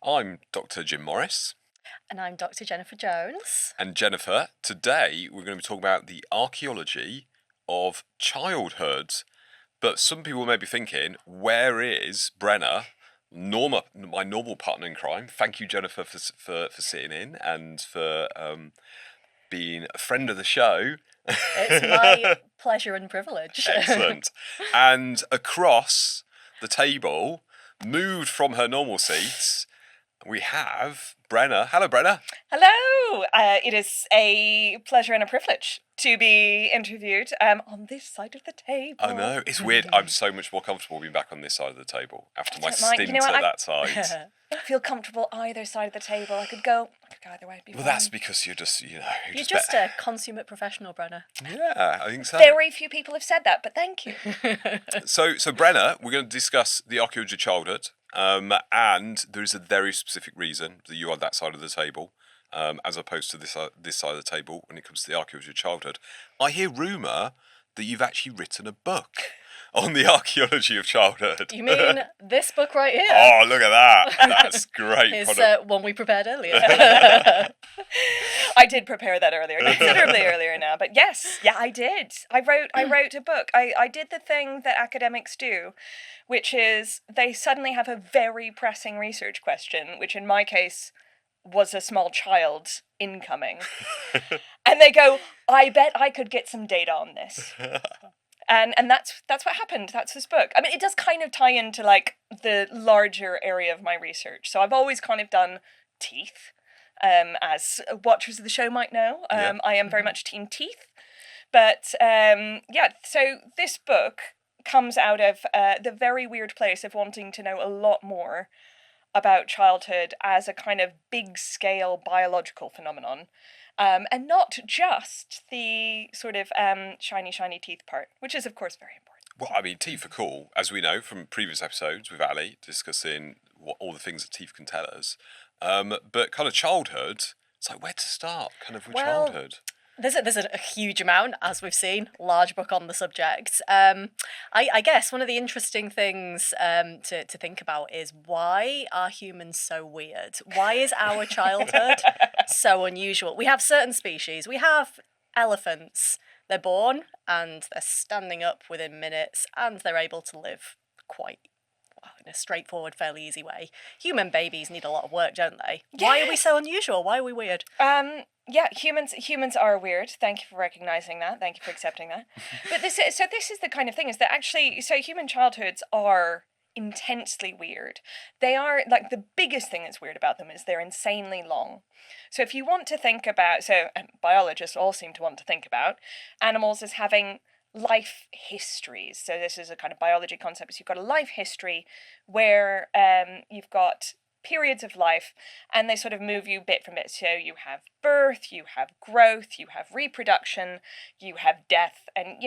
I'm Dr. Jim Morris. And I'm Dr. Jennifer Jones. And Jennifer, today we're going to be talking about the archaeology of childhood. But some people may be thinking, where is Brenna, my normal partner in crime? Thank you, Jennifer, for sitting in and for being a friend of the show. It's my pleasure and privilege. Excellent. And across the table, moved from her normal seats, we have Brenna. Hello, Brenna. Hello. It is a pleasure and a privilege to be interviewed on this side of the table. I know. It's weird. I'm so much more comfortable being back on this side of the table after my stint at that side. I feel comfortable either side of the table. I could go either way. It'd be fine. That's because you're just, You're just a consummate professional, Brenna. Yeah, I think so. Very few people have said that, but thank you. So Brenna, we're going to discuss the archaeology of childhood. And there is a very specific reason that you are that side of the table, as opposed to this side of the table when it comes to the archaeology of childhood. I hear rumour that you've actually written a book on the archaeology of childhood. You mean this book right here? Oh, look at that. That's great. It's one we prepared earlier. I did prepare that earlier, considerably earlier now. But yes, I did. I wrote a book. I did the thing that academics do, which is they suddenly have a very pressing research question, which in my case was a small child incoming. And they go, I bet I could get some data on this. And that's what happened. That's this book. I mean, it does kind of tie into like the larger area of my research. So I've always kind of done teeth, as watchers of the show might know. I am very much team teeth. But so this book comes out of the very weird place of wanting to know a lot more about childhood as a kind of big-scale biological phenomenon. And not just the sort of shiny teeth part, which is, of course, very important. Well, I mean, teeth are cool, as we know from previous episodes with Ali, discussing all the things that teeth can tell us. But kind of childhood, it's like, where to start kind of with childhood? There's a huge amount, as we've seen, large book on the subject. I guess one of the interesting things to think about is, why are humans so weird? Why is our childhood so unusual? We have certain species. We have elephants. They're born and they're standing up within minutes and they're able to live quite in a straightforward, fairly easy way. Human babies need a lot of work, don't they? Yes. Why are we so unusual? Why are we weird? Humans are weird. Thank you for recognizing that. Thank you for accepting that. But this is the kind of thing is that actually, so human childhoods are intensely weird. They are, like, the biggest thing that's weird about them is they're insanely long. So if you want to think about, and biologists all seem to want to think about animals as having life histories. So this is a kind of biology concept. So you've got a life history where you've got periods of life, and they sort of move you bit from bit. So you have birth, you have growth, you have reproduction, you have death, and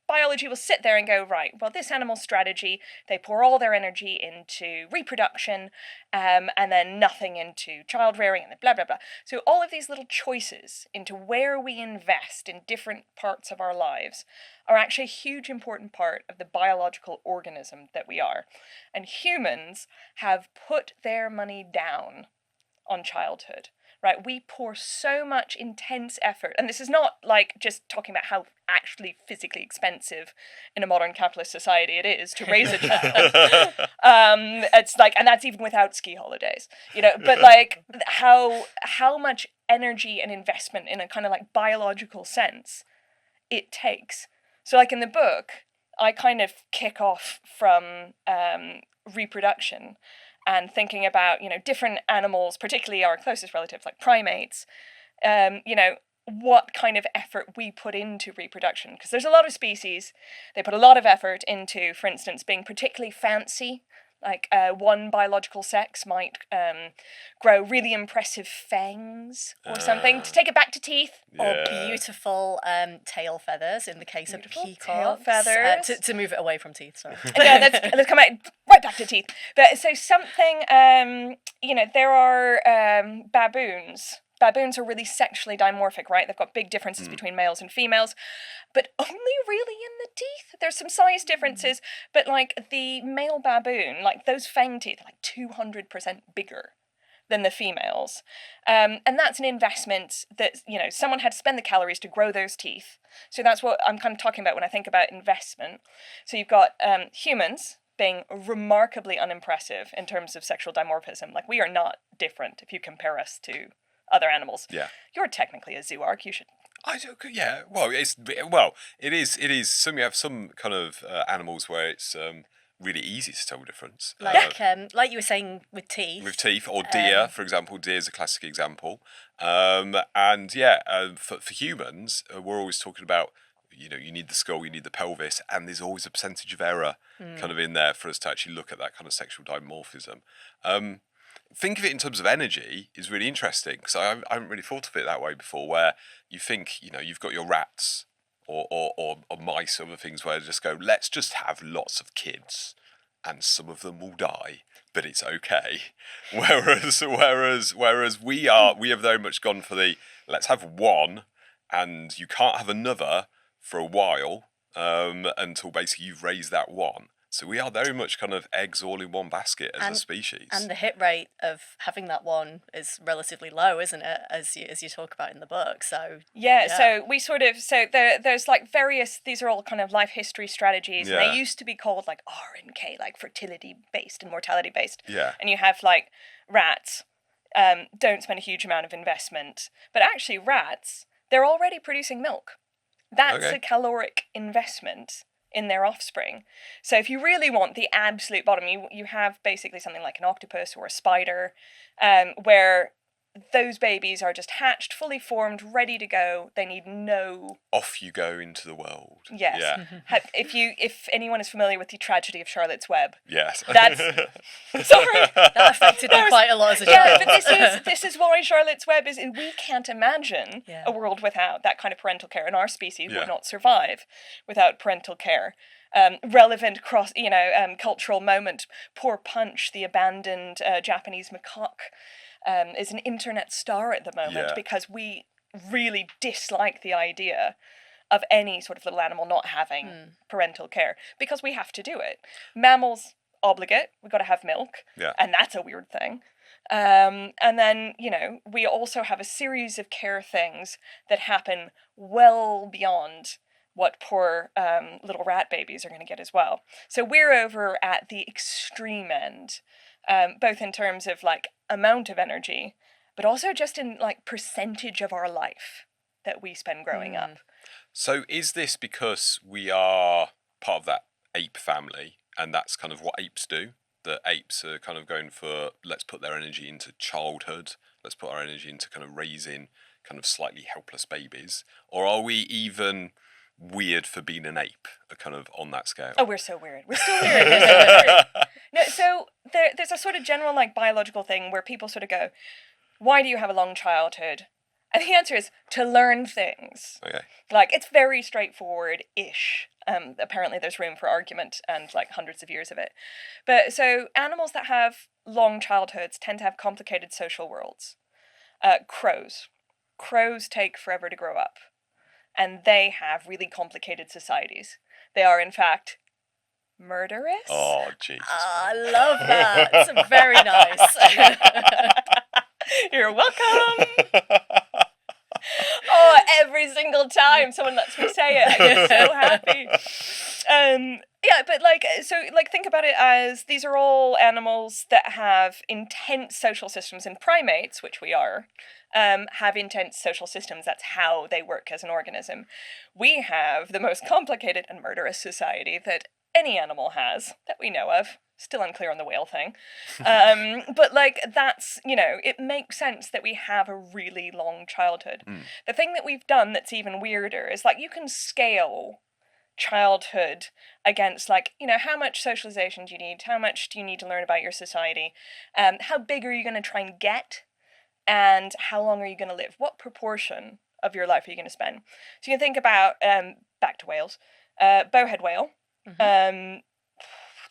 biology will sit there and go, right, well, this animal strategy, they pour all their energy into reproduction, and then nothing into child rearing, and blah, blah, blah. So all of these little choices into where we invest in different parts of our lives are actually a huge important part of the biological organism that we are. And humans have put their money down on childhood. Right, we pour so much intense effort, and this is not like just talking about how actually physically expensive in a modern capitalist society it is to raise a child. It's like, and that's even without ski holidays, but like how much energy and investment in a kind of like biological sense it takes. So like in the book, I kind of kick off from reproduction and thinking about, different animals, particularly our closest relatives like primates, what kind of effort we put into reproduction. Because there's a lot of species, they put a lot of effort into, for instance, being particularly fancy. Like one biological sex might grow really impressive fangs or something to take it back to teeth. Yeah. Or beautiful tail feathers in the case of peacocks. Tail feathers. To move it away from teeth, sorry. Yeah, let's come right back to teeth. But so something, there are baboons. Baboons are really sexually dimorphic, right? They've got big differences between males and females, but only really in the teeth. There's some size differences, but like the male baboon, like those fang teeth are like 200% bigger than the females. And that's an investment that, someone had to spend the calories to grow those teeth. So that's what I'm kind of talking about when I think about investment. So you've got humans being remarkably unimpressive in terms of sexual dimorphism. Like, we are not different if you compare us to other animals. Yeah. You're technically a zooarch. You should. Yeah. Well, it is. Some you have some kind of animals where it's really easy to tell the difference. Like you were saying with teeth. With teeth, or deer, for example. Deer is a classic example. For humans, we're always talking about, you need the skull, you need the pelvis, and there's always a percentage of error kind of in there for us to actually look at that kind of sexual dimorphism. Think of it in terms of energy is really interesting, because I haven't really thought of it that way before, where you think, you've got your rats or mice or other things where they just go, let's just have lots of kids and some of them will die, but it's okay. Whereas we have very much gone for the, let's have one and you can't have another for a while until basically you've raised that one. So we are very much kind of eggs all in one basket as a species. And the hit rate of having that one is relatively low, isn't it? As you talk about in the book. So so we there's like various, these are all kind of life history strategies, and they used to be called like R and K, like fertility based and mortality based. Yeah. And you have like rats, don't spend a huge amount of investment, but actually rats, they're already producing milk. That's a caloric investment in their offspring. So if you really want the absolute bottom, you have basically something like an octopus or a spider, where those babies are just hatched, fully formed, ready to go. They need no... Off you go into the world. Yes. Yeah. If anyone is familiar with the tragedy of Charlotte's Web. Yes. That's... Sorry. That affected me quite a lot as a child. Yeah, but this is why Charlotte's Web is... We can't imagine a world without that kind of parental care. And our species would not survive without parental care. Relevant cultural moment. Poor Punch, the abandoned Japanese macaque, is an internet star at the moment because we really dislike the idea of any sort of little animal not having parental care, because we have to do it. Mammals, obligate, we've got to have milk, and that's a weird thing. And then, we also have a series of care things that happen well beyond what poor little rat babies are going to get as well. So we're over at the extreme end, both in terms of like amount of energy, but also just in like percentage of our life that we spend growing up. So is this because we are part of that ape family, and that's kind of what apes do? The apes are kind of going for, let's put their energy into childhood, let's put our energy into kind of raising kind of slightly helpless babies? Or are we even weird for being an ape, kind of on that scale? Oh, we're so weird. We're still weird. No, so there's a sort of general like biological thing where people sort of go, why do you have a long childhood? And the answer is to learn things. Okay. Like, it's very straightforward-ish. Apparently there's room for argument and like hundreds of years of it. But so animals that have long childhoods tend to have complicated social worlds. Crows. Crows take forever to grow up. And they have really complicated societies. They are, in fact, murderous. Oh, Jesus. I love that. It's very nice. You're welcome. Oh, every single time someone lets me say it, I get so happy. But think about it as these are all animals that have intense social systems, and primates, which we are, have intense social systems. That's how they work as an organism. We have the most complicated and murderous society that any animal has that we know of. Still unclear on the whale thing. But that's, it makes sense that we have a really long childhood. The thing that we've done that's even weirder is you can scale childhood against how much socialization do you need? How much do you need to learn about your society? How big are you going to try and get? And how long are you going to live? What proportion of your life are you going to spend? So you can think about, back to whales, bowhead whale,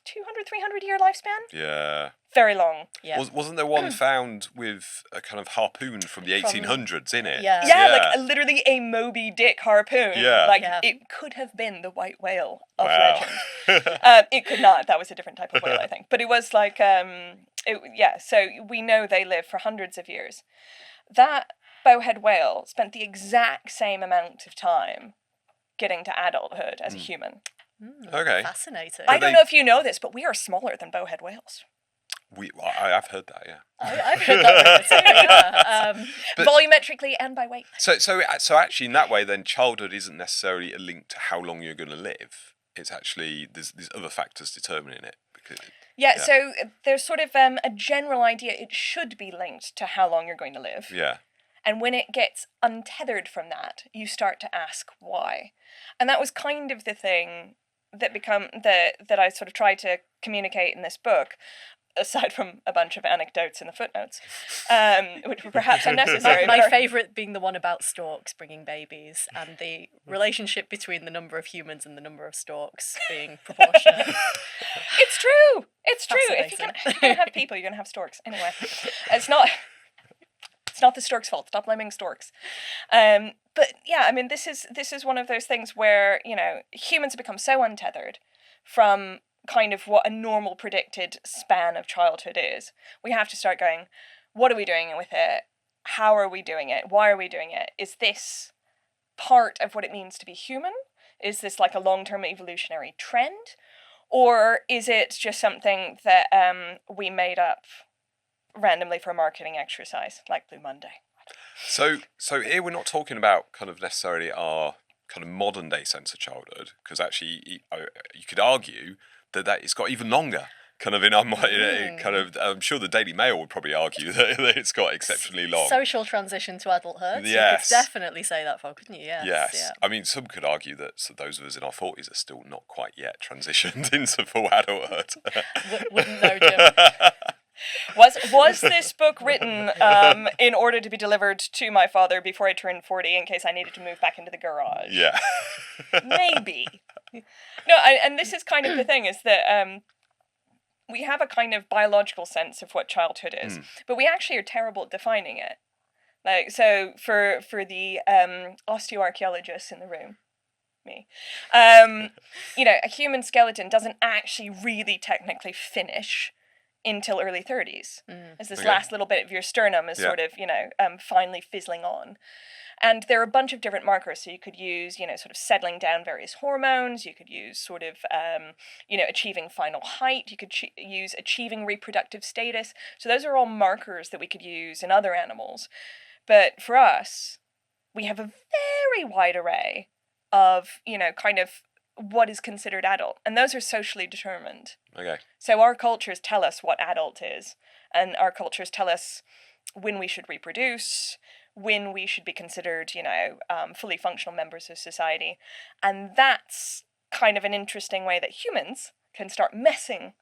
200, 300 year lifespan. Yeah. Very long. Yeah. Wasn't there one found with a kind of harpoon from the 1800s in it? Yeah. Yeah, like literally a Moby Dick harpoon. Yeah. Like Yeah. it could have been the white whale of Wow. legend. It could not. That was a different type of whale, I think. But it was like, so we know they live for hundreds of years. That bowhead whale spent the exact same amount of time getting to adulthood as a human. Okay. Fascinating. I don't know if you know this, but we are smaller than bowhead whales. I've heard that, yeah. I've heard that too. Yeah. Volumetrically and by weight. So actually, in that way, then childhood isn't necessarily a link to how long you're going to live. It's actually there's other factors determining it. Yeah, so there's sort of a general idea it should be linked to how long you're going to live. Yeah. And when it gets untethered from that, you start to ask why. And that was kind of the thing that that I sort of tried to communicate in this book, aside from a bunch of anecdotes in the footnotes, which were perhaps unnecessary. My favourite being the one about storks bringing babies and the relationship between the number of humans and the number of storks being proportionate. It's true. It's true. If you're Fascinating. gonna have people, you're gonna have storks. Anyway, it's not the storks' fault. Stop blaming storks. But yeah, I mean, this is one of those things where, you know, humans have become so untethered from kind of what a normal predicted span of childhood is. We have to start going, what are we doing with it? How are we doing it? Why are we doing it? Is this part of what it means to be human? Is this like a long-term evolutionary trend? Or is it just something that we made up randomly for a marketing exercise, like Blue Monday? So here we're not talking about kind of necessarily our kind of modern day sense of childhood, because actually you could argue that it's got even longer. Kind of in our mind, I'm sure the Daily Mail would probably argue that it's got exceptionally long. Social transition to adulthood. Yes. You could definitely say that for, couldn't you? Yes. Yes. Yeah. I mean, some could argue that those of us in our 40s are still not quite yet transitioned into full adulthood. Wouldn't know, Jim. Was this book written in order to be delivered to my father before I turned 40 in case I needed to move back into the garage? Yeah. Maybe. No, and this is kind of the thing, is that we have a kind of biological sense of what childhood is, but we actually are terrible at defining it. Like, so for the osteoarchaeologists in the room, me, you know, a human skeleton doesn't actually really technically finish until early 30s, as this last little bit of your sternum is sort of, you know, finally fizzling on. And there are a bunch of different markers. So you could use, you know, sort of settling down various hormones. You could use sort of, you know, achieving final height. You could use achieving reproductive status. So those are all markers that we could use in other animals. But for us, we have a very wide array of, you know, kind of what is considered adult. And those are socially determined. Okay. So our cultures tell us what adult is. And our cultures tell us when we should reproduce, when we should be considered, you know, fully functional members of society. And that's kind of an interesting way that humans can start messing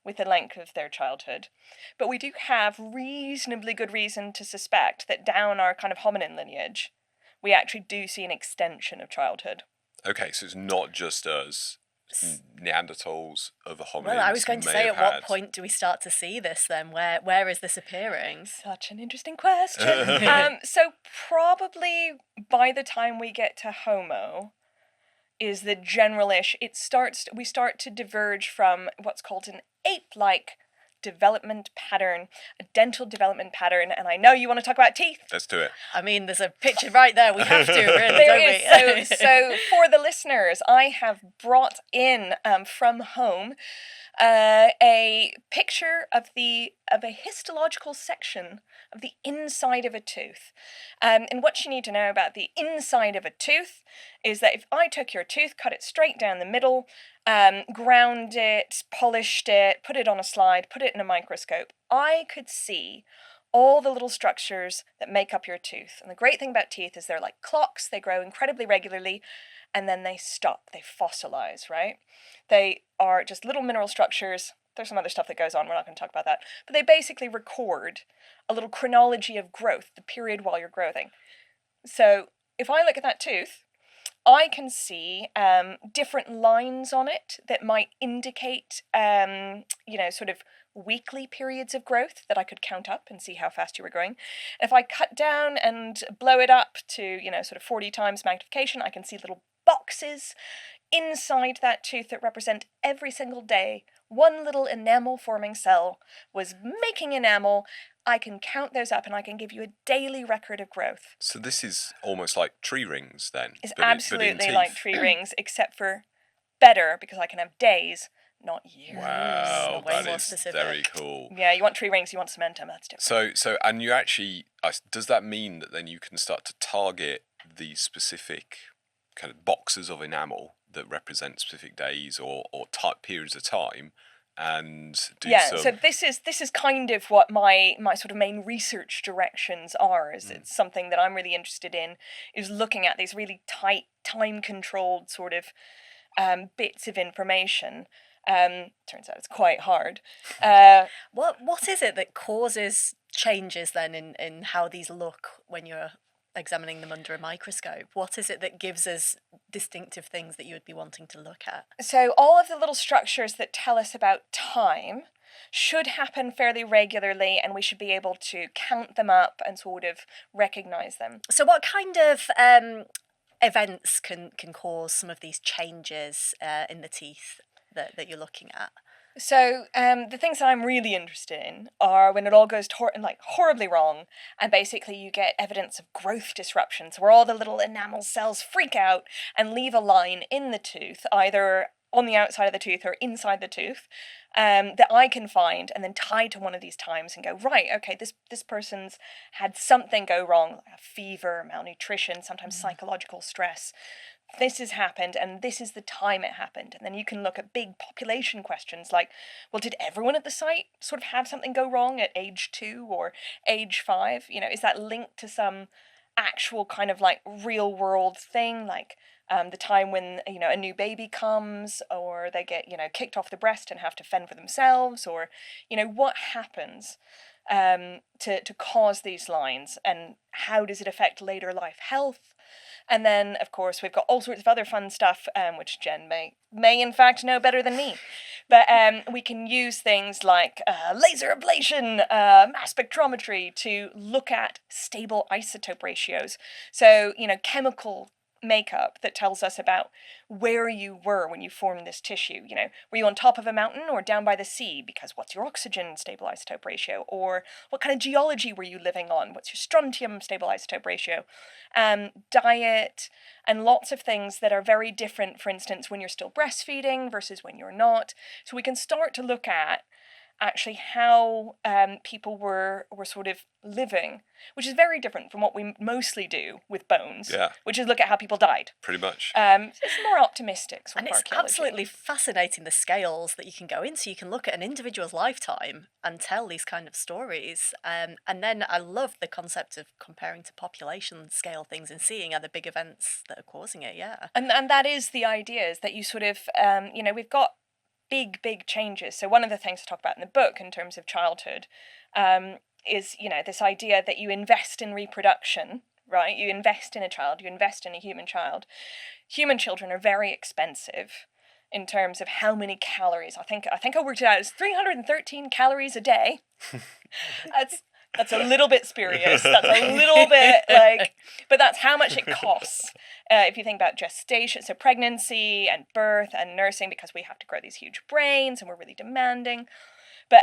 with the length of their childhood. But we do have reasonably good reason to suspect that down our kind of hominin lineage, we actually do see an extension of childhood. Okay, so it's not just us. Neanderthals, other hominins. Well, I was going to may say, have at what had- point do we start to see this then? Where is this appearing? Such an interesting question. So probably by the time we get to Homo is the general-ish, we start to diverge from what's called an ape-like development pattern, a dental development pattern, and I know you want to talk about teeth. Let's do it. I mean, there's a picture right there. We have to, really, There don't we? is. So for the listeners, I have brought in from home a picture of a histological section of the inside of a tooth. And what you need to know about the inside of a tooth is that if I took your tooth, cut it straight down the middle, ground it, polished it, put it on a slide, put it in a microscope, I could see all the little structures that make up your tooth. And the great thing about teeth is they're like clocks. They grow incredibly regularly, and then they stop. They fossilize, right? They are just little mineral structures. There's some other stuff that goes on. We're not going to talk about that. But they basically record a little chronology of growth, the period while you're growing. So if I look at that tooth, I can see different lines on it that might indicate, sort of weekly periods of growth that I could count up and see how fast you were growing. If I cut down and blow it up to, sort of 40 times magnification, I can see little boxes inside that tooth that represent every single day one little enamel forming cell was making enamel. I can count those up and I can give you a daily record of growth. So this is almost like tree rings then? It's but in absolutely teeth. like tree rings, except for better because I can have days, not years. Wow, way that more is specific. very cool. Yeah, you want tree rings, you want cementum, that's different. So and you actually, does that mean that then you can start to target the specific kind of boxes of enamel that represent specific days or periods of time, and do some... So this is kind of what my sort of main research directions are. It's something that I'm really interested in, is looking at these really tight, time-controlled sort of bits of information. Turns out it's quite hard. What is it that causes changes then in how these look when you're examining them under a microscope? What is it that gives us distinctive things that you would be wanting to look at? So all of the little structures that tell us about time should happen fairly regularly, and we should be able to count them up and sort of recognize them. So what kind of events can cause some of these changes in the teeth that you're looking at? So the things that I'm really interested in are when it all goes horribly wrong, and basically you get evidence of growth disruptions where all the little enamel cells freak out and leave a line in the tooth, either on the outside of the tooth or inside the tooth, that I can find and then tie to one of these times and go, right, okay, this person's had something go wrong, like a fever, malnutrition, sometimes psychological stress. This has happened, and this is the time it happened. And then you can look at big population questions like, well, did everyone at the site sort of have something go wrong at age 2 or age 5? Is that linked to some actual kind of like real world thing, like the time when, a new baby comes, or they get, kicked off the breast and have to fend for themselves, or, what happens to cause these lines, and how does it affect later life health? And then, of course, we've got all sorts of other fun stuff, which Jen may in fact know better than me. But we can use things like laser ablation, mass spectrometry to look at stable isotope ratios. So, chemical makeup that tells us about where you were when you formed this tissue. Were you on top of a mountain or down by the sea? Because what's your oxygen stable isotope ratio? Or what kind of geology were you living on? What's your strontium stable isotope ratio? Diet, and lots of things that are very different, for instance, when you're still breastfeeding versus when you're not. So we can start to look at actually how people were sort of living, which is very different from what we mostly do with bones, which is look at how people died. Pretty much. It's more optimistic sort and of it's archaeology. absolutely fascinating, the scales that you can go into. You can look at an individual's lifetime and tell these kind of stories. And then I love the concept of comparing to population scale things and seeing other big events that are causing it, And that is the idea, is that you sort of, we've got big changes. So one of the things I talk about in the book in terms of childhood is, this idea that you invest in reproduction, right? You invest in a child, you invest in a human child. Human children are very expensive in terms of how many calories. I think I worked it out as 313 calories a day. That's a little bit spurious. That's a little bit but that's how much it costs. If you think about gestation, so pregnancy and birth and nursing, because we have to grow these huge brains and we're really demanding. But,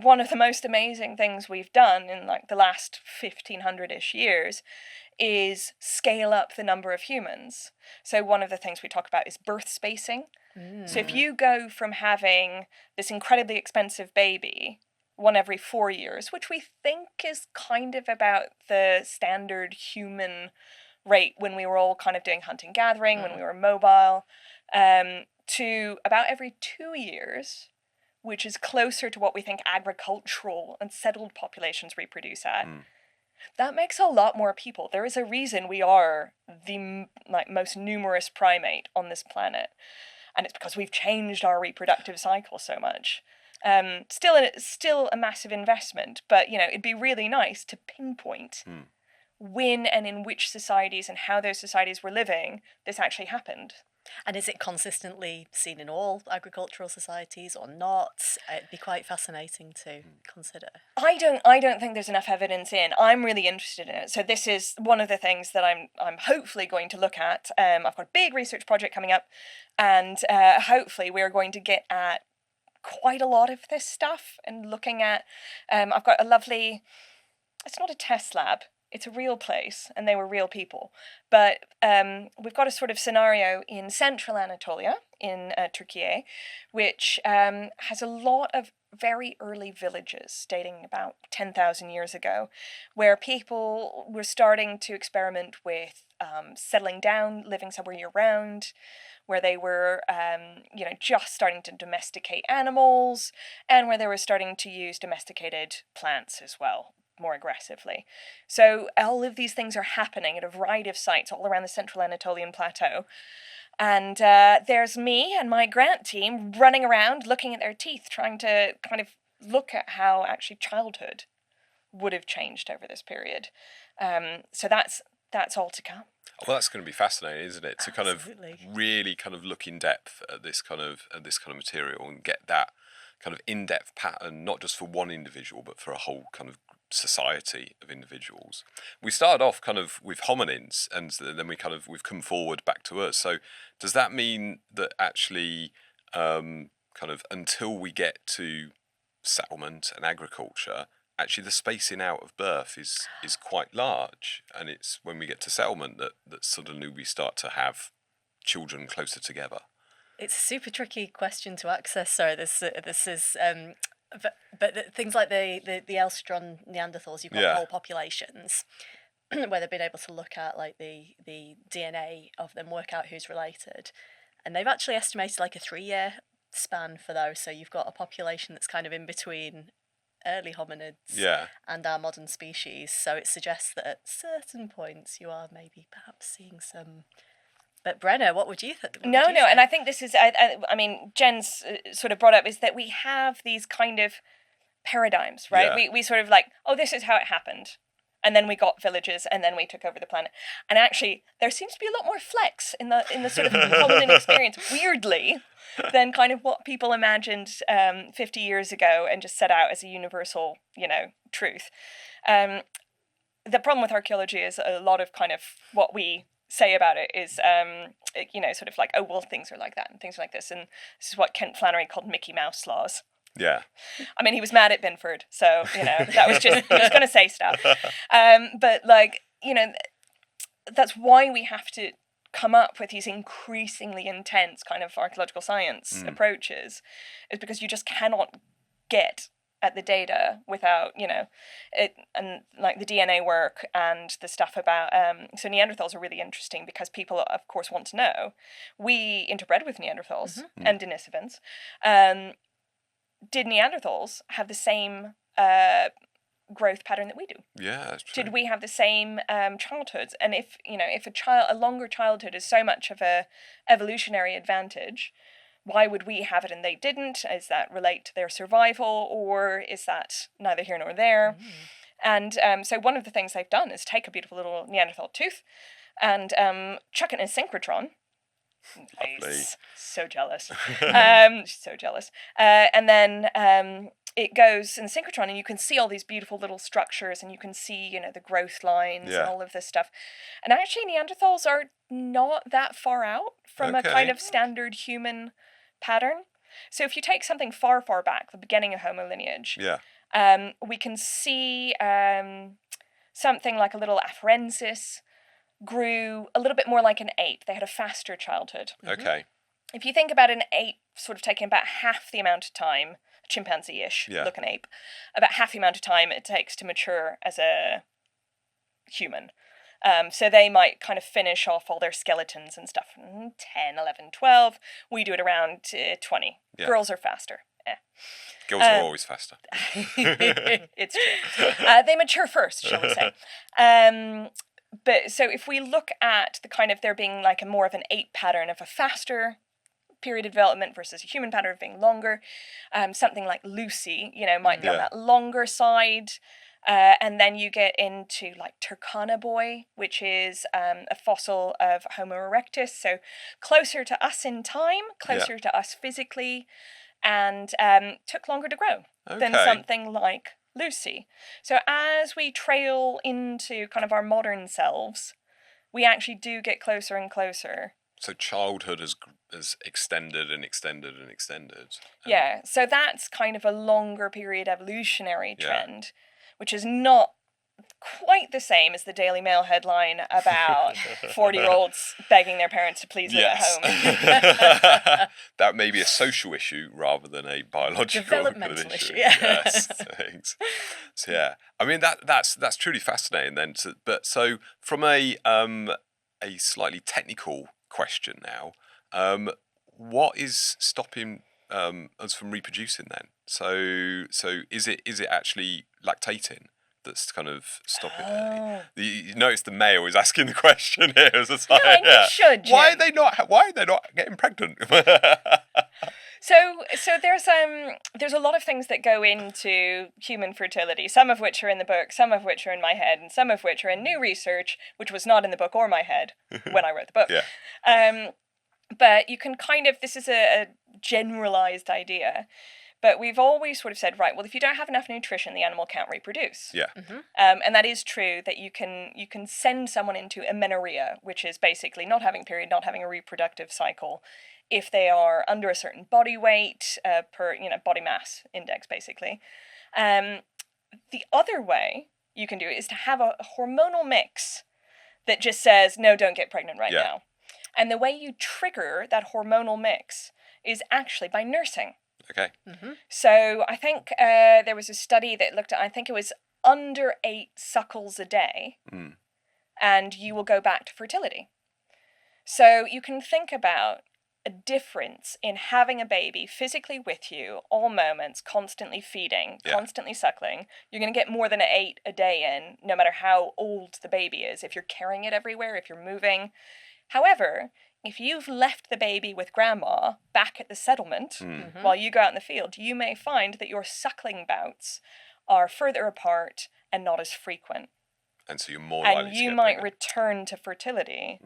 one of the most amazing things we've done in the last 1500-ish years is scale up the number of humans. So one of the things we talk about is birth spacing. So if you go from having this incredibly expensive baby, one every 4 years, which we think is kind of about the standard human rate when we were all kind of doing hunting gathering, when we were mobile, to about every 2 years, which is closer to what we think agricultural and settled populations reproduce at. That makes a lot more people. There is a reason we are the most numerous primate on this planet, and it's because we've changed our reproductive cycle so much. Still a massive investment, but it'd be really nice to pinpoint when and in which societies and how those societies were living this actually happened. And is it consistently seen in all agricultural societies or not? It'd be quite fascinating to consider. I don't think there's enough evidence in. I'm really interested in it. So this is one of the things that I'm hopefully going to look at. I've got a big research project coming up, and hopefully we're going to get at quite a lot of this stuff and looking at. I've got a lovely. It's not a test lab. It's a real place, and they were real people. But we've got a sort of scenario in central Anatolia, in Turkey, which has a lot of very early villages dating about 10,000 years ago, where people were starting to experiment with settling down, living somewhere year-round, where they were, just starting to domesticate animals, and where they were starting to use domesticated plants as well, more aggressively. So all of these things are happening at a variety of sites all around the central Anatolian plateau. And there's me and my grant team running around looking at their teeth, trying to kind of look at how actually childhood would have changed over this period. So that's all to come. Well, that's going to be fascinating, isn't it? To kind Absolutely. of really kind of look in depth at this kind of material and get that kind of in-depth pattern, not just for one individual, but for a whole kind of society of individuals. We started off kind of with hominins, and then we've come forward back to us. So does that mean that actually kind of until we get to settlement and agriculture, actually the spacing out of birth is quite large, and it's when we get to settlement that suddenly we start to have children closer together? It's a super tricky question to access. Sorry, this is but things like the S01 Neanderthals, you've got Yeah. whole populations where they've been able to look at like the DNA of them, work out who's related, and they've actually estimated like a 3-year span for those. So you've got a population that's kind of in between early hominids Yeah. and our modern species. So it suggests that at certain points you are maybe perhaps seeing some. But Brenna, what would you think? No, and I think this is, I mean, Jen's sort of brought up is that we have these kind of paradigms, right? Yeah. We sort of like, oh, this is how it happened. And then we got villages, and then we took over the planet. And actually, there seems to be a lot more flex in the sort of hominin experience, weirdly, than kind of what people imagined 50 years ago and just set out as a universal, truth. The problem with archaeology is a lot of kind of what we say about it is, sort of like, oh, well, things are like that and things are like this. And this is what Kent Flannery called Mickey Mouse laws. Yeah. I mean, he was mad at Binford, so, that was just, he was going to say stuff. But, that's why we have to come up with these increasingly intense kind of archaeological science approaches, is because you just cannot get at the data without, it, and like the DNA work and the stuff about, so Neanderthals are really interesting because people, of course, want to know. We interbred with Neanderthals and Denisovans. Did Neanderthals have the same growth pattern that we do? Yeah, that's true. Did we have the same childhoods? And if a longer childhood is so much of a evolutionary advantage, why would we have it and they didn't? Is that relate to their survival, or is that neither here nor there? And so one of the things they've done is take a beautiful little Neanderthal tooth and chuck it in a synchrotron. Lovely. Nice. So jealous. So jealous. And then it goes in the synchrotron and you can see all these beautiful little structures and you can see, the growth lines and all of this stuff. And actually Neanderthals are not that far out from a kind of standard human pattern. So if you take something far, far back, the beginning of Homo lineage, we can see something like a little afarensis grew a little bit more like an ape. They had a faster childhood. Okay. If you think about an ape sort of taking about half the amount of time, chimpanzee-ish looking ape, about half the amount of time it takes to mature as a human. So they might kind of finish off all their skeletons and stuff in 10, 11, 12. We do it around 20. Yeah. Girls are faster. Girls are always faster. It's true. They mature first, shall we say. But so if we look at the kind of there being like a more of an ape pattern of a faster period of development versus a human pattern of being longer, something like Lucy, might be on that longer side. And then you get into like Turkana boy, which is a fossil of Homo erectus, so closer to us in time, closer to us physically, and took longer to grow than something like Lucy. So as we trail into kind of our modern selves, we actually do get closer and closer. So childhood has extended and extended and extended. Yeah, so that's kind of a longer period evolutionary trend, which is not quite the same as the Daily Mail headline about 40-year-olds begging their parents to please live at home. That may be a social issue rather than a biological developmental issue. Yes, thanks. So yeah, I mean that's truly fascinating. Then, so from a slightly technical question now, what is stopping us from reproducing then? So is it actually lactating that's kind of stopping it? You notice the male is asking the question here. It's like, you should, Jim. Why are they not getting pregnant? So there's a lot of things that go into human fertility, some of which are in the book, some of which are in my head, and some of which are in new research, which was not in the book or my head when I wrote the book. But you can this is a generalized idea, but we've always sort of said, right, well, if you don't have enough nutrition, the animal can't reproduce. Yeah. And that is true, that you can send someone into amenorrhea, which is basically not having a period, not having a reproductive cycle, if they are under a certain body weight per body mass index, basically. The other way you can do it is to have a hormonal mix that just says, no, don't get pregnant right now. And the way you trigger that hormonal mix is actually by nursing. Okay. So I think there was a study that looked at, I think it was under 8 suckles a day, and you will go back to fertility. So you can think about a difference in having a baby physically with you all moments, constantly feeding, constantly suckling. You're going to get more than 8 a day in, no matter how old the baby is, if you're carrying it everywhere, if you're moving. However, if you've left the baby with grandma back at the settlement while you go out in the field, you may find that your suckling bouts are further apart and not as frequent. And so you're more likely to And you get might pregnant. return to fertility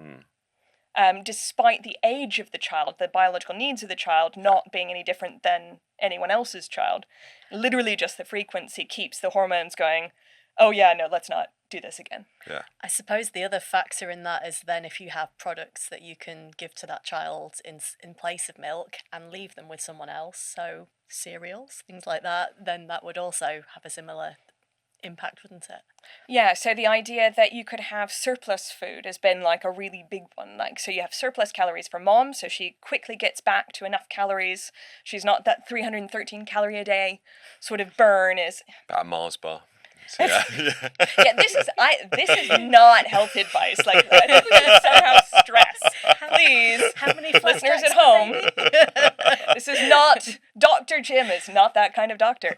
despite the age of the child, the biological needs of the child not being any different than anyone else's child. Literally just the frequency keeps the hormones going, oh yeah, no, let's not do this again. Yeah. I suppose the other factor in that is then if you have products that you can give to that child in place of milk and leave them with someone else, so cereals, things like that, then that would also have a similar impact, wouldn't it? Yeah, so the idea that you could have surplus food has been like a really big one. Like, so you have surplus calories for mom, so she quickly gets back to enough calories. She's not that 313 calorie a day sort of burn is About a Mars bar. So, yeah. this is not health advice. Like, I think we should somehow stress, please, How many listeners at home. This is not Dr. Jim is not that kind of doctor.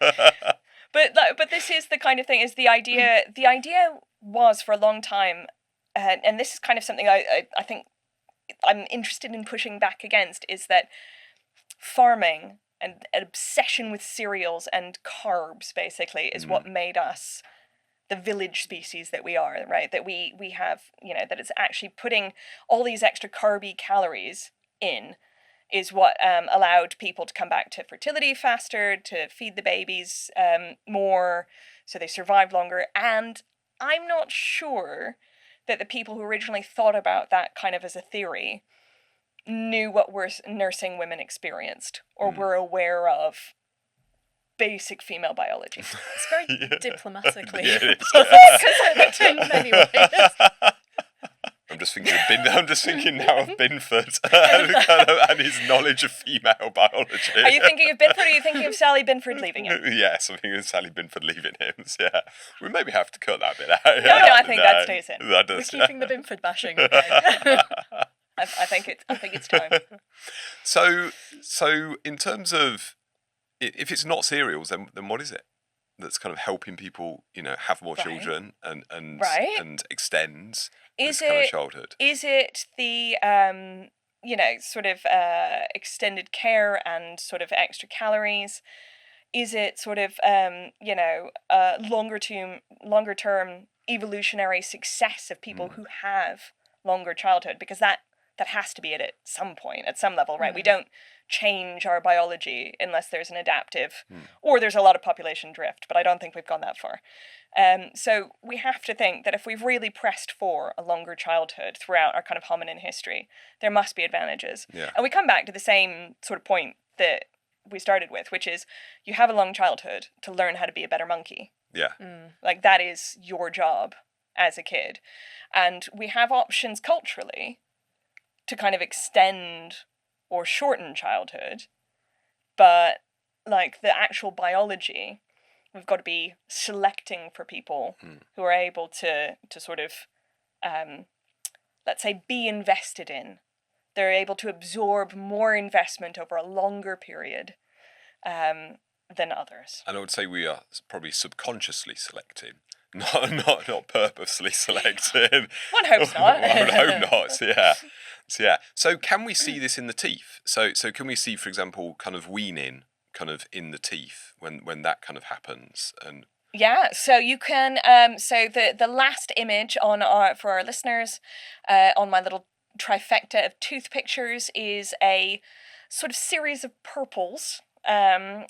But this is the kind of thing. Is the idea? The idea was for a long time, and this is kind of something I think I'm interested in pushing back against. Is that farming and an obsession with cereals and carbs basically is what made us the village species that we are, right? That we have, that it's actually putting all these extra carby calories in is what allowed people to come back to fertility faster, to feed the babies more, so they survived longer. And I'm not sure that the people who originally thought about that kind of as a theory knew what nursing women experienced or were aware of basic female biology. It's very diplomatically Yeah, it is. correct in many ways. I'm just thinking now of Binford and his knowledge of female biology. Are you thinking of Binford or are you thinking of Sally Binford leaving him? Yes, I'm thinking of Sally Binford leaving him. So, yeah, we maybe have to cut that bit out. No, I think that stays in. That We're does. keeping the Binford bashing. I think it's time. So in terms of if it's not cereals, then what is it that's kind of helping people, have more children and extends this kind of childhood? Is it the sort of extended care and sort of extra calories? Is it sort of longer term evolutionary success of people who have longer childhood? Because that has to be it at some point, at some level, right? We don't change our biology unless there's an adaptive, or there's a lot of population drift, but I don't think we've gone that far. So we have to think that if we've really pressed for a longer childhood throughout our kind of hominin history, there must be advantages. Yeah. And we come back to the same sort of point that we started with, which is you have a long childhood to learn how to be a better monkey. Yeah. Like, that is your job as a kid. And we have options culturally to kind of extend or shorten childhood, but like the actual biology, we've got to be selecting for people who are able to sort of, let's say, be invested in. They're able to absorb more investment over a longer period than others. And I would say we are probably subconsciously selecting, not purposely selecting. One hopes not. I would hope not. So can we see this in the teeth? So can we see, for example, kind of weaning kind of in the teeth when that kind of happens? And yeah, so you can. So the last image for our listeners on my little trifecta of tooth pictures is a sort of series of purples,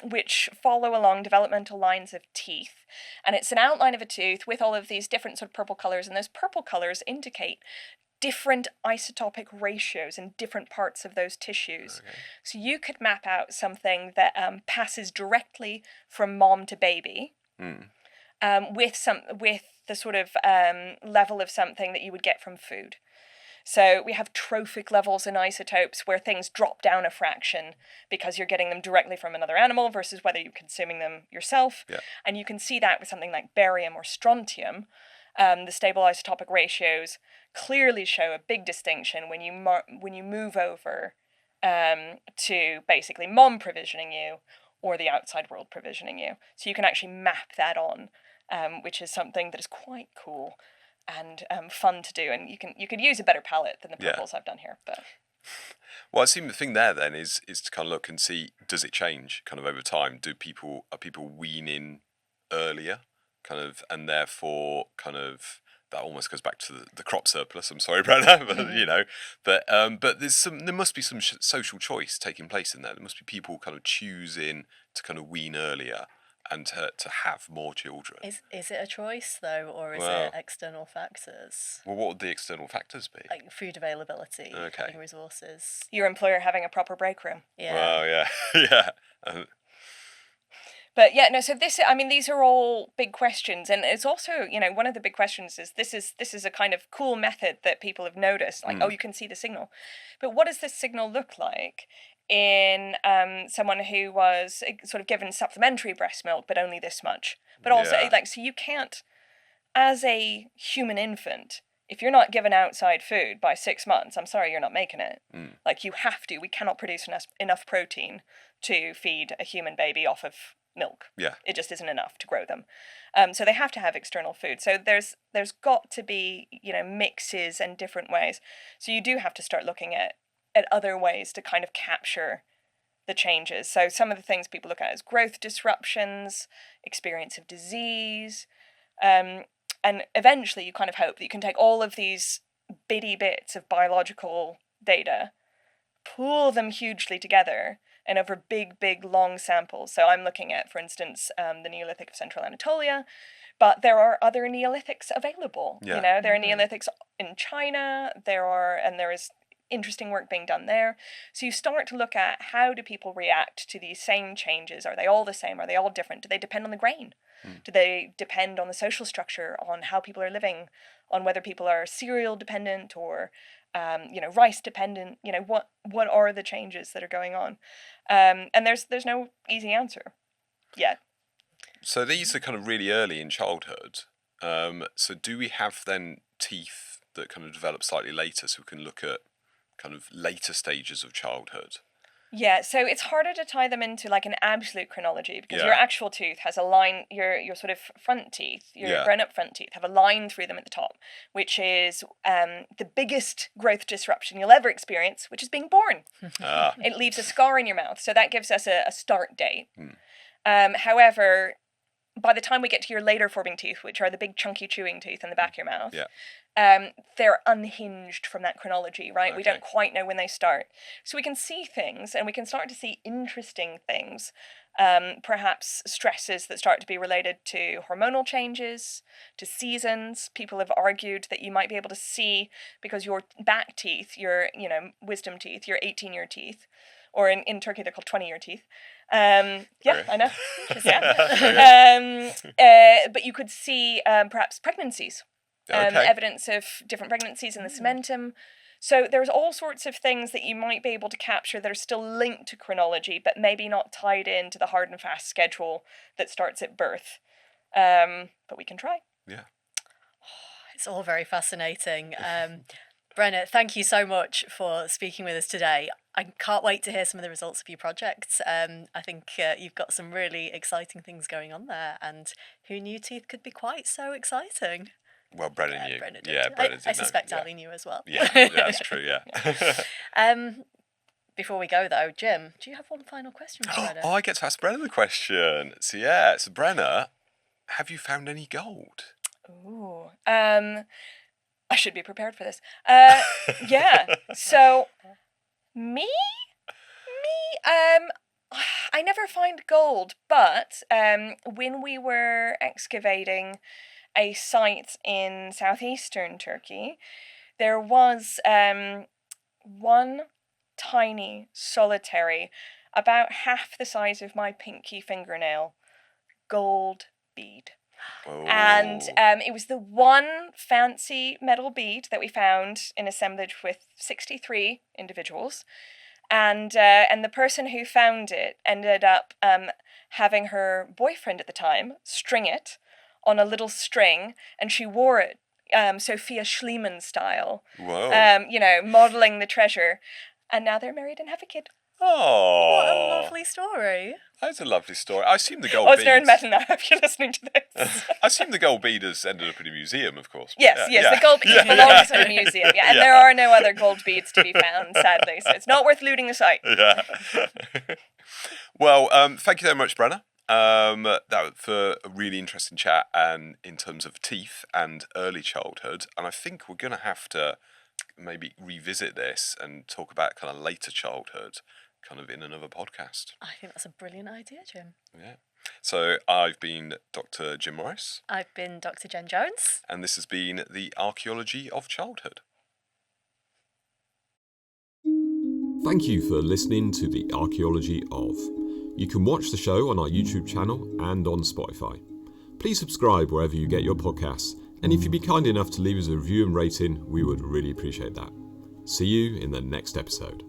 which follow along developmental lines of teeth. And it's an outline of a tooth with all of these different sort of purple colours, and those purple colours indicate different isotopic ratios in different parts of those tissues. Okay. So you could map out something that passes directly from mom to baby, with the sort of level of something that you would get from food. So we have trophic levels in isotopes where things drop down a fraction because you're getting them directly from another animal versus whether you're consuming them yourself. Yeah. And you can see that with something like barium or strontium. The stable isotopic ratios clearly show a big distinction when you move over to basically mom provisioning you or the outside world provisioning you. So you can actually map that on, which is something that is quite cool and fun to do, and you could use a better palette than the purples I've done here. But well, I think the thing there then is to kind of look and see, does it change kind of over time? Are people weaning earlier, kind of, and therefore kind of that almost goes back to the crop surplus. I'm sorry, Brenna, but but there must be some social choice taking place in there. There must be people kind of choosing to kind of wean earlier and to have more children. Is it a choice, though, or is it external factors? Well, what would the external factors be? Like food availability, having resources. Your employer having a proper break room. Yeah. Well, yeah. But yeah, no, so these are all big questions. And it's also, one of the big questions is this is a kind of cool method that people have noticed. Like, you can see the signal. But what does this signal look like in someone who was sort of given supplementary breast milk, but only this much? But also, so you can't, as a human infant, if you're not given outside food by 6 months, I'm sorry, you're not making it. Like, you have to. We cannot produce enough protein to feed a human baby off of milk. Yeah. It just isn't enough to grow them. So they have to have external food. So there's got to be, mixes and different ways. So you do have to start looking at other ways to kind of capture the changes. So some of the things people look at is growth disruptions, experience of disease, and eventually you kind of hope that you can take all of these bitty bits of biological data, pool them hugely together, and over big, long samples. So I'm looking at, for instance, the Neolithic of Central Anatolia, but there are other Neolithics available. Yeah. There are Neolithics in China, there is interesting work being done there. So you start to look at, how do people react to these same changes? Are they all the same? Are they all different? Do they depend on the grain? Do they depend on the social structure, on how people are living, on whether people are cereal dependent or rice dependent? What are the changes that are going on? And there's no easy answer yet. So these are kind of really early in childhood. So do we have then teeth that kind of develop slightly later, so we can look at kind of later stages of childhood? Yeah, so it's harder to tie them into like an absolute chronology, because your actual tooth has a line, your sort of front teeth, your grown-up front teeth have a line through them at the top, which is the biggest growth disruption you'll ever experience, which is being born. It leaves a scar in your mouth, so that gives us a start date. However, by the time we get to your later forming teeth, which are the big chunky chewing teeth in the back of your mouth, they're unhinged from that chronology, right? Okay. We don't quite know when they start. So we can see things, and we can start to see interesting things, perhaps stresses that start to be related to hormonal changes, to seasons. People have argued that you might be able to see, because your back teeth, your wisdom teeth, your 18-year teeth, or in Turkey they're called 20-year teeth. I know. But you could see perhaps pregnancies, evidence of different pregnancies in the cementum. So there's all sorts of things that you might be able to capture that are still linked to chronology, but maybe not tied into the hard and fast schedule that starts at birth. But we can try. Yeah. It's all very fascinating. Brenna, thank you so much for speaking with us today. I can't wait to hear some of the results of your projects. I think you've got some really exciting things going on there, and who knew teeth could be quite so exciting? Well, Brenna knew. Brenna did. Yeah, Brenna did. I suspect Ali knew as well. Yeah, that's true, yeah. Before we go, though, Jim, do you have one final question for Brenna? Oh, I get to ask Brenna the question. So Brenna, have you found any gold? Ooh. I should be prepared for this. So, me, I never find gold, but when we were excavating a site in southeastern Turkey, there was one tiny, solitary, about half the size of my pinky fingernail, gold bead. Oh. And it was the one fancy metal bead that we found in assemblage with 63 individuals. And the person who found it ended up having her boyfriend at the time string it on a little string, and she wore it Sophia Schliemann style. Whoa. Modeling the treasure. And now they're married and have a kid. Oh. What a lovely story. That's a lovely story. I assume the gold Osner and beads... Metina, if you're listening to this. I assume the gold bead has ended up in a museum, of course. Yes, the gold bead belongs in a museum. Yeah, and there are no other gold beads to be found, sadly, so it's not worth looting the site. Yeah. Well, thank you very much, Brenna. For a really interesting chat, and in terms of teeth and early childhood. And I think we're going to have to maybe revisit this and talk about kind of later childhood kind of in another podcast. I think that's a brilliant idea, Jim. Yeah. So I've been Dr. Jim Morris. I've been Dr. Jen Jones. And this has been The Archaeology of Childhood. Thank you for listening to The Archaeology of. You can watch the show on our YouTube channel and on Spotify. Please subscribe wherever you get your podcasts, and if you'd be kind enough to leave us a review and rating, we would really appreciate that. See you in the next episode.